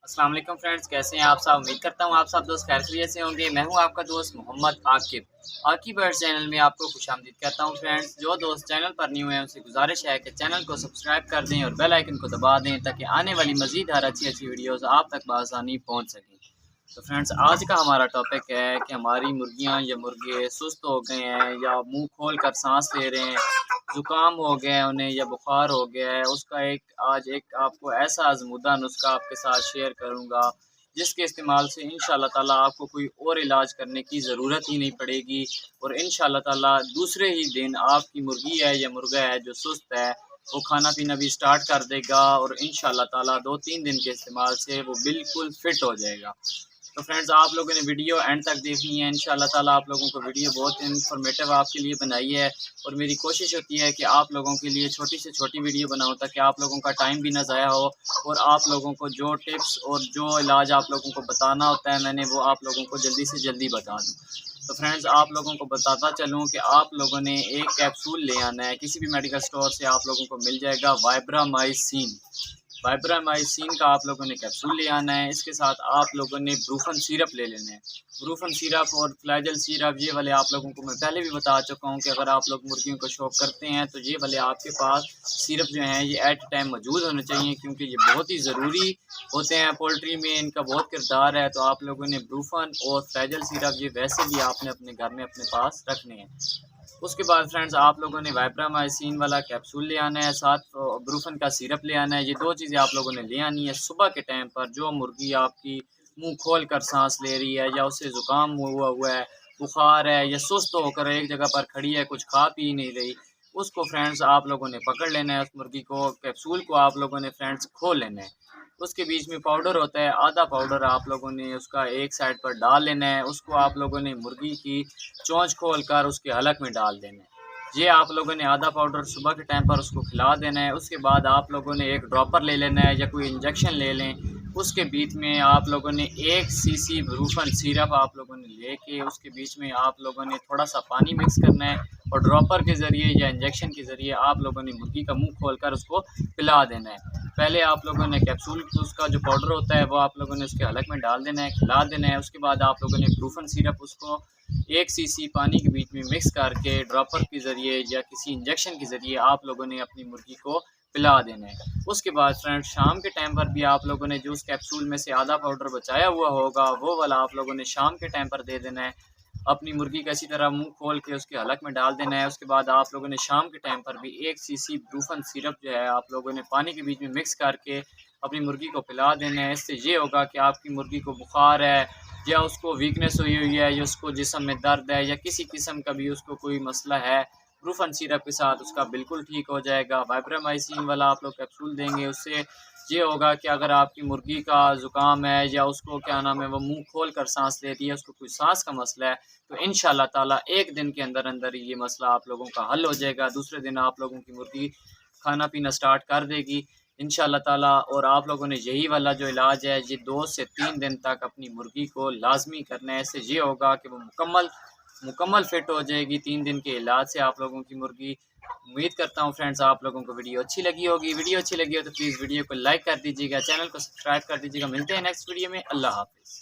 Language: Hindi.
अस्सलाम वालेकुम फ्रेंड्स, कैसे हैं आप सब। उम्मीद करता हूँ आप सब दोस्त खैरियत से होंगे। मैं हूँ आपका दोस्त मोहम्मद आकिब बर्ड्स चैनल में आपको खुशामदीद कहता हूँ। फ्रेंड्स, जो दोस्त चैनल पर न्यू हैं उनसे गुजारिश है कि चैनल को सब्सक्राइब कर दें और बेल आइकन को दबा दें ताकि आने वाली मज़ीद हर अच्छी अच्छी वीडियोस आप तक बआसानी पहुँच सकें। तो फ्रेंड्स, आज का हमारा टॉपिक है कि हमारी मुर्गियाँ या मुर्गे सुस्त हो गए हैं या मुंह खोल कर सांस ले रहे हैं, ज़ुकाम हो गया है उन्हें या बुखार हो गया है। उसका आज एक आपको ऐसा आजमूदा नुस्खा आपके साथ शेयर करूँगा जिसके इस्तेमाल से इंशाअल्लाह ताला आपको कोई और इलाज करने की ज़रूरत ही नहीं पड़ेगी और इंशाअल्लाह ताला दूसरे ही दिन आपकी मुर्गी है या मुर्गा है जो सुस्त है वो खाना पीना भी स्टार्ट कर देगा और इंशाअल्लाह ताला 2-3 दिन के इस्तेमाल से वो बिल्कुल फ़िट हो जाएगा। तो फ्रेंड्स, आप लोगों ने वीडियो एंड तक देखनी है। इंशाअल्लाह ताला आप लोगों को वीडियो बहुत इन्फॉर्मेटिव आपके लिए बनाई है और मेरी कोशिश होती है कि आप लोगों के लिए छोटी से छोटी वीडियो बनाऊं ताकि आप लोगों का टाइम भी ना ज़ाया हो और आप लोगों को जो टिप्स और जो इलाज आप लोगों को बताना होता है मैंने वो आप लोगों को जल्दी से जल्दी बता दूँ। तो फ्रेंड्स, आप लोगों को बताता चलूँ कि आप लोगों ने एक कैप्सूल ले आना है, किसी भी मेडिकल स्टोर से आप लोगों को मिल जाएगा वाइब्रामाइसिन का आप लोगों ने कैप्सूल ले आना है। इसके साथ आप लोगों ने ब्रूफन सिरप ले लेना है। ब्रूफन सिरप और फ्लैजल सिरप ये वाले आप लोगों को मैं पहले भी बता चुका हूँ कि अगर आप लोग मुर्गियों को शौक करते हैं तो ये वाले आपके पास सिरप जो हैं ये एट टाइम मौजूद होने चाहिए क्योंकि ये बहुत ही ज़रूरी होते हैं पोल्ट्री में, इनका बहुत किरदार है। तो आप लोगों ने ब्रूफन और फ्लैजल सिरप ये वैसे भी आपने अपने घर में अपने पास रखने हैं। उसके बाद फ्रेंड्स, आप लोगों ने वाइब्रामाइसिन वाला कैप्सूल ले आना है, साथ ब्रूफन का सिरप ले आना है। ये 2 चीज़ें आप लोगों ने ले आनी है। सुबह के टाइम पर जो मुर्गी आपकी मुंह खोल कर सांस ले रही है या उसे ज़ुकाम हुआ है, बुखार है या सुस्त होकर एक जगह पर खड़ी है, कुछ खा पी नहीं रही, उसको फ्रेंड्स आप लोगों ने पकड़ लेना है। उस मुर्गी को कैप्सूल को आप लोगों ने फ्रेंड्स खोल लेना है। उसके बीच में पाउडर होता है, आधा पाउडर आप लोगों ने उसका एक साइड पर डाल लेना है। उसको आप लोगों ने मुर्गी की चोंच खोल कर उसके हलक में डाल देना है। ये आप लोगों ने आधा पाउडर सुबह के टाइम पर उसको खिला देना है। उसके बाद आप लोगों ने एक ड्रॉपर ले लेना है या कोई इंजेक्शन ले लें। उसके बीच में आप लोगों ने 1 सीसी ब्रूफन सिरप आप लोगों ने लेके उसके बीच में आप लोगों ने थोड़ा सा पानी मिक्स करना है और ड्रॉपर के ज़रिए या इंजेक्शन के ज़रिए आप लोगों ने मुर्गी का मुंह खोलकर उसको पिला देना है। पहले आप लोगों ने कैप्सूल उसका जो पाउडर होता है वो आप लोगों ने उसके हलक में डाल देना है, खिला देना है। उसके बाद आप लोगों ने ब्रूफन सिरप उसको 1 सीसी पानी के बीच में मिक्स करके ड्रॉपर के ज़रिए या किसी इंजेक्शन के ज़रिए आप लोगों ने अपनी मुर्गी को पिला देना है। उसके बाद फ्रेंड्स, शाम के टाइम पर भी आप लोगों ने जो उस कैप्सूल में से आधा पाउडर बचाया हुआ होगा वो वाला आप लोगों ने शाम के टाइम पर दे देना है। अपनी मुर्गी का इसी तरह मुंह खोल के उसके हलक में डाल देना है। उसके बाद आप लोगों ने शाम के टाइम पर भी 1 सीसी ब्रूफन सिरप जो है आप लोगों ने पानी के बीच में मिक्स करके अपनी मुर्गी को पिला देना है। इससे ये होगा कि आपकी मुर्गी को बुखार है या उसको वीकनेस हुई है या उसको जिस्म में दर्द है या किसी किस्म का भी उसको कोई मसला है, ब्रूफन सिरप के साथ उसका बिल्कुल ठीक हो जाएगा। वाइब्रामाइसिन वाला आप लोग कैप्सूल देंगे, उससे ये होगा कि अगर आपकी मुर्गी का ज़ुकाम है या उसको क्या नाम है वो मुंह खोल कर सांस लेती है, उसको कोई सांस का मसला है, तो इंशाअल्लाह ताला 1 दिन के अंदर अंदर ही ये मसला आप लोगों का हल हो जाएगा। दूसरे दिन आप लोगों की मुर्गी खाना पीना स्टार्ट कर देगी इंशाअल्लाह ताला। और आप लोगों ने यही वाला जो इलाज है ये 2 से 3 दिन तक अपनी मुर्गी को लाजमी करना है। इससे ये होगा कि वो मुकम्मल फ़िट हो जाएगी 3 दिन के इलाज से आप लोगों की मुर्गी। उम्मीद करता हूँ फ्रेंड्स आप लोगों को वीडियो अच्छी लगी होगी। वीडियो अच्छी लगी हो तो प्लीज़ वीडियो को लाइक कर दीजिएगा, चैनल को सब्सक्राइब कर दीजिएगा। मिलते हैं नेक्स्ट वीडियो में। अल्लाह हाफ़िज़।